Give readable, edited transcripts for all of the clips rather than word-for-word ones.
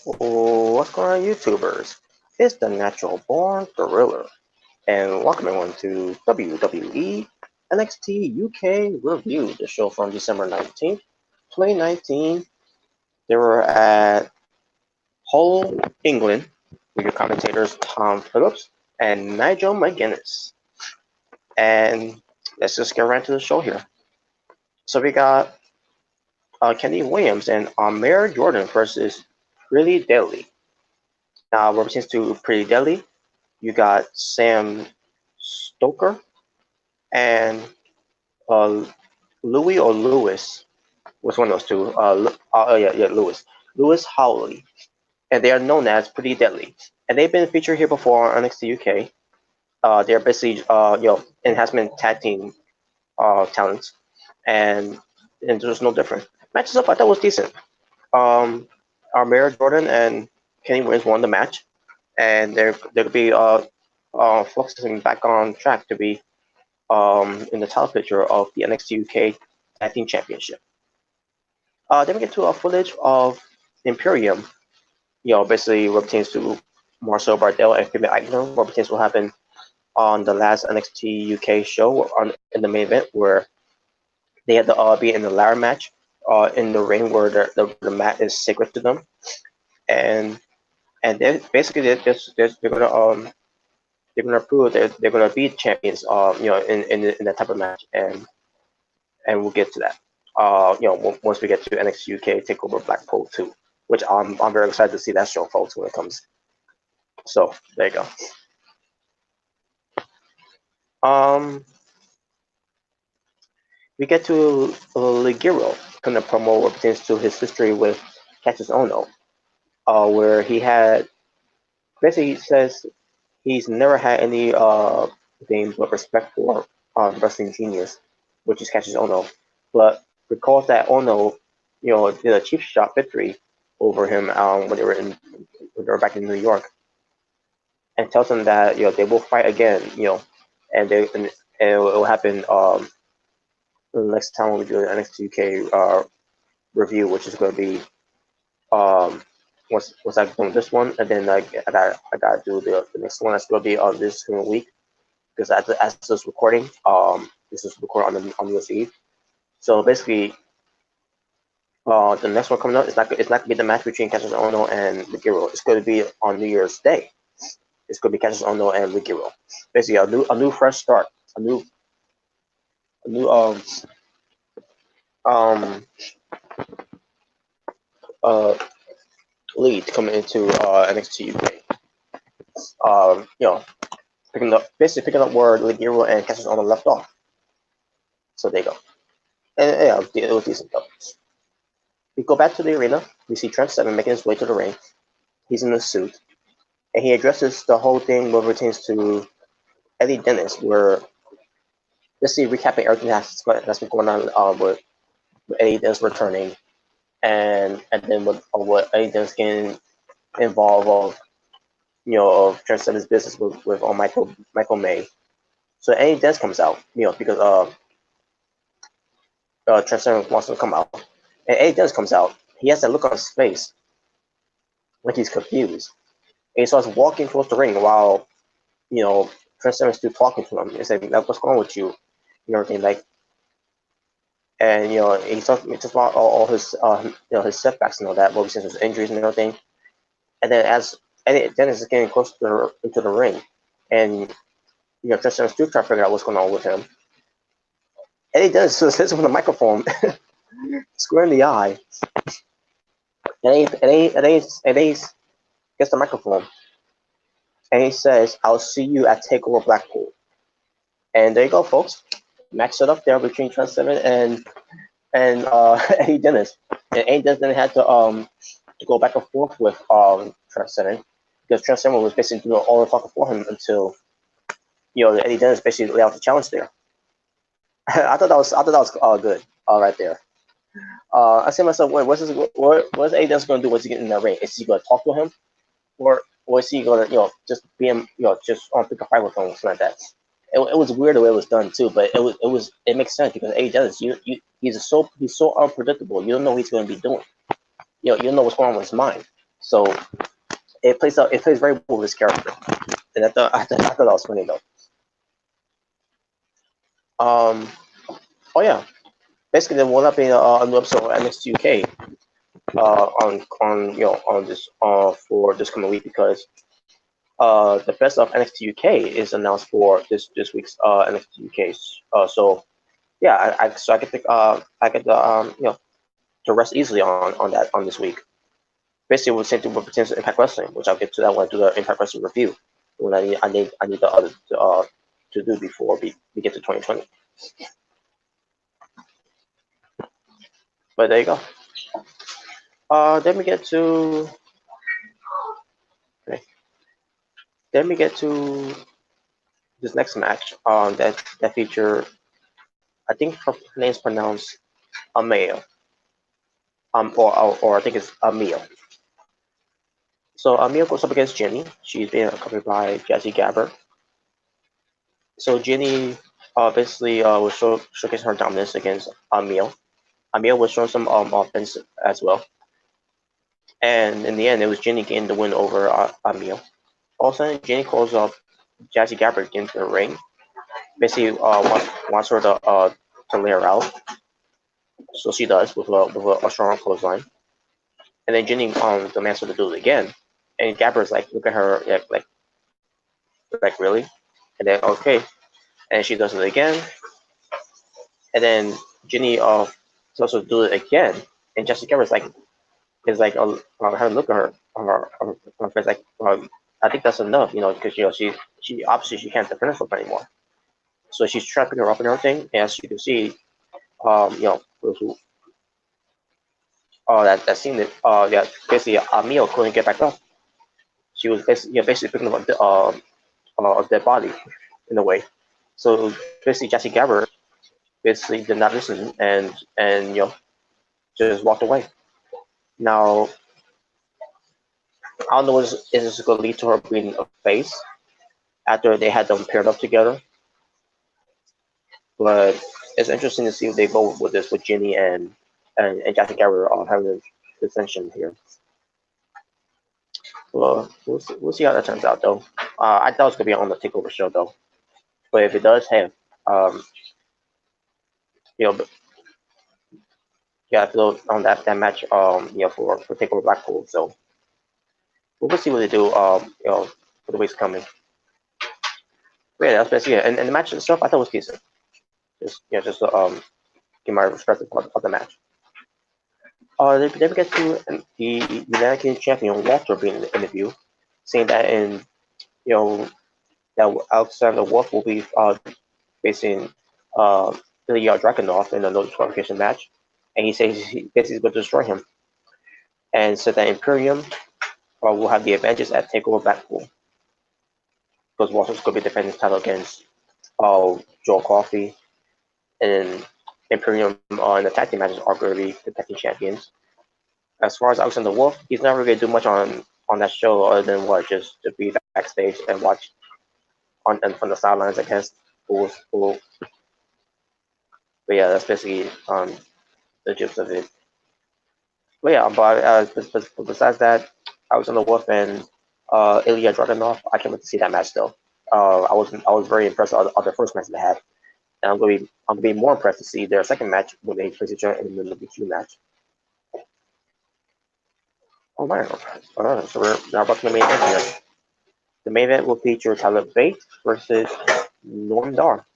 What's going on, YouTubers? It's the Natural Born Gorilla, and welcome everyone to WWE NXT UK Review, the show from December 19th, 2019. They were at Hull, England, with your commentators Tom Phillips and Nigel McGuinness. And let's just get right into the show here. So we got Kenny Williams and Amale Jordan versus Pretty Deadly. Now, represents to Pretty Deadly, you got Sam Stoker and Louis or Lewis. What's one of those two? Lewis. Lewis Howley. And they are known as Pretty Deadly. And they've been featured here before on NXT UK. They're basically, enhancement tag team talents. And there's no different. Matches up, I thought was decent. Amale Jordan and Kenny Williams won the match. And they're going to be fluxing back on track to be in the title picture of the NXT UK Tag Team Championship. Then we get to footage of Imperium, basically what pertains to Marcel Bardell and Phoebe Eichner, what pertains to what happened on the last NXT UK show in the main event, where they had to be in the ladder match in the ring where the mat is sacred to them, and then basically they're gonna prove that they're gonna be champions, in that type of match, and we'll get to that. Once we get to NXT UK Takeover Blackpool 2, which I'm very excited to see that show, folks, when it comes. So there you go. We get to Ligero kind of promo what pertains to his history with Cassius Ohno, where he had basically says he's never had any thing but respect for wrestling genius, which is Cassius Ohno, but recalls that Ohno, did a cheap shot victory over him when they were back in New York, and tells him that they will fight again, and it will happen the next time when we do an NXT UK review, which is going to be once I do this one, and then I gotta do the next one. That's going to be on this week, because as this recording, this is recorded on New Year's Eve. So basically, the next one coming up, it's not going to be the match between Cassius Ohno and Ligero. It's going to be on New Year's Day. It's going to be Cassius Ohno and Ligero. Basically, a new fresh start, a new lead coming into NXT UK. Picking up where Ligero and Cassius Ohno left off. So there you go. And yeah, it was decent though. We go back to the arena. We see Trent Seven making his way to the ring. He's in a suit, and he addresses the whole thing what pertains to Eddie Dennis, where let's see, recapping everything that's been going on with Eddie Dennis returning, and then what Eddie Dennis getting involved of Trent Seven's business with Michael May. So Eddie Dennis comes out, because Trent Seven wants to come out, and Eddie Dennis comes out. He has that look on his face, like he's confused, and he starts walking towards the ring while Trent Seven's still talking to him. He said, "What's going on with you?" Everything like, and he talks about all his his setbacks and all that, what since his injuries and everything. And then as Eddie Dennis is getting close into the ring, and Trent Seven's still trying to figure out what's going on with him. Eddie Dennis just hits him with a microphone, square in the eye, and he gets the microphone, and he says, "I'll see you at Takeover Blackpool." And there you go, folks. Match set up there between Trent Seven and Eddie Dennis. And Eddie Dennis then had to go back and forth with Trent Seven, because Trent Seven was basically doing all the talking for him until Eddie Dennis basically laid out the challenge there. I thought that was good right there. I said to myself, wait, what's Eddie Dennis going to do once he get in that ring? Is he going to talk to him, or is he going to just be him, just pick a fight with him or something like that? It was weird the way it was done too, but it makes sense, because Eddie Dennis, he's so unpredictable. You don't know what he's going to be doing. You don't know what's going on with his mind. So it plays very well with his character, and I thought that was funny though. Oh yeah, basically there will not be a new episode of NXT UK on this for this coming week because the best of NXT UK is announced for this week's NXT UK. So yeah, I get to rest easily on this week. Basically, we'll same thing with potential Impact Wrestling, which I'll get to that when I do the Impact Wrestling review. When I need the other to do before we get to 2020. But there you go. Then we get to okay. Then we get to this next match. That feature, I think her name's pronounced Amale. Or I think it's Amale. So Amale goes up against Jenny. She's being accompanied by Jazzy Gabber. So Jenny basically was showcasing her dominance against Amale. Amale was showing some offense as well. And in the end, it was Jenny getting the win over Amale. All of a sudden, Jenny calls up Jazzy Gabber into the ring. Basically, wants her to lay her out. So she does with a strong clothesline. And then Jenny demands her to do it again. And Gabber's like, look at her, like really? And then okay, and she does it again. And then Jenny tells her to do it again. And Jazzy Gabber's like, having a look at her face like, I think that's enough, because she obviously she can't defend herself anymore. So she's trying to pick her up and everything. And as you can see, that scene that basically Amale couldn't get back up. She was basically picking up a dead body in a way. So basically, Jazzy Gabber basically did not listen and just walked away. Now I don't know if this is going to lead to her being a face after they had them paired up together, but it's interesting to see if they go with this with Jenny and Jazzy Gabber having a dissension here. Well, we'll see how that turns out though. I thought it was gonna be on the Takeover show though, but if it does, hey, yeah, so on that match, for Takeover Blackpool. So we'll see what they do, for the weeks coming. But yeah, that's basically it. And the match itself, I thought was decent. Just give my perspective of the match. Then we get to the United Kingdom champion Walter being in the interview, saying that that Alexander Wolf will be facing Ilya Dragunov in a no disqualification match, and he says he basically going to destroy him, and said that Imperium will have the advantage at Takeover Blackpool because Walter's going to be defending his title against Joel Coffey, and Imperium in the tag team matches are going to be the tag team champions. As far as Alexander Wolf, he's not really going to do much on that show other than just to be backstage and watch from the sidelines, I guess. But yeah, that's basically the gist of it. But yeah, but besides that, Alexander Wolf and Ilya Dragunov, I can't wait to see that match though. I was very impressed with the first match they had, and I'm gonna be more impressed to see their second match when they face each other in the WQ match. Oh man, so we're now about to the main event here. The main event will feature Tyler Bate versus Noam Dar.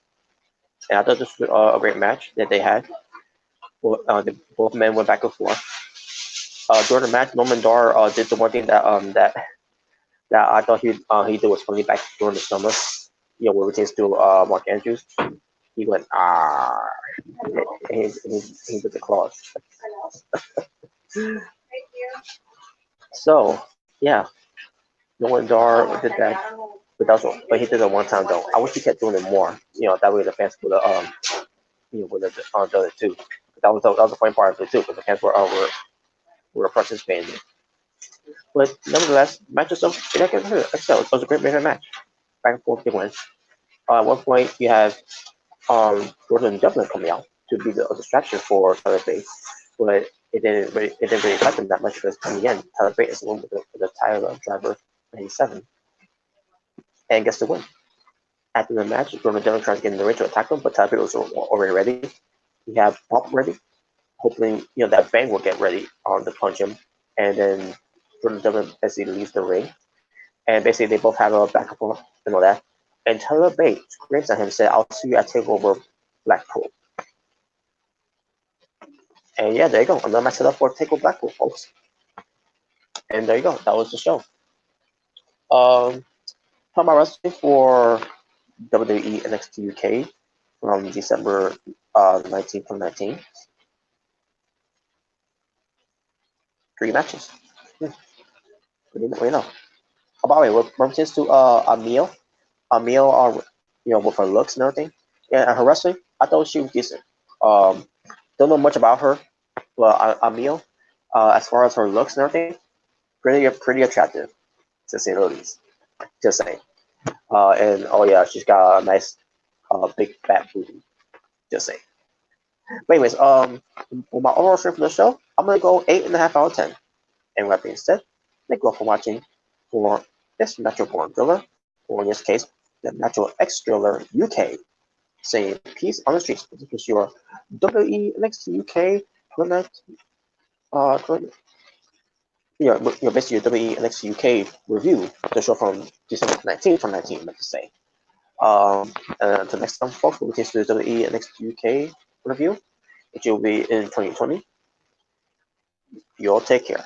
And I thought this was a great match that they had. Both men went back and forth. During the match, Noam Dar did the one thing that I thought he did was funny back during the summer. Where it takes to Mark Andrews. He went and he did the claws. So yeah, Noam Dar did that. But he did it one time though. I wish he kept doing it more. That way the fans would would have done it too. That was the funny part of it too, because the fans were participating. But nevertheless, match itself, like I said, it was a great match. Back and forth, big wins. At one point, you have Jordan Devlin coming out to be the distraction for Tyler Bate, but it didn't really affect them that much because in the end, Tyler Bate is the one with the Tyler driver 97 and gets the win. After the match, Roman Reigns tries to get in the ring to attack him, but Tyler Bate was already ready. He had Pop ready, hoping that Bang will get ready to punch him, and then Roman Reigns basically leaves the ring, and basically they both have a back and and all that. And Tyler Bate screams at him and said, "I'll see you at TakeOver Blackpool." And yeah, there you go. Another match set up for TakeOver Blackpool, folks. And there you go. That was the show. Talking about wrestling for WWE NXT UK from December 19th, 2019. 3 matches. What do you know? Oh, by the way, we're references to Amale. Amale, with her looks and everything. Yeah, and her wrestling, I thought she was decent. Don't know much about her, but Amale, as far as her looks and everything, pretty attractive, to say the least. Just saying. And oh yeah, she's got a nice big fat booty. Just saying. But anyways, for my overall score for the show, I'm gonna go 8.5 out of 10. And with that being said, thank you all for watching for this Natural Born Driller, or in this case, the Natural X Driller UK, saying peace on the streets. This is your WWE NXT UK 2019, basically your WWE NXT UK review, the show from December 19th, 2019, meant to say. And until next time, folks, we'll continue to the WWE NXT UK review, which will be in 2020. You all take care.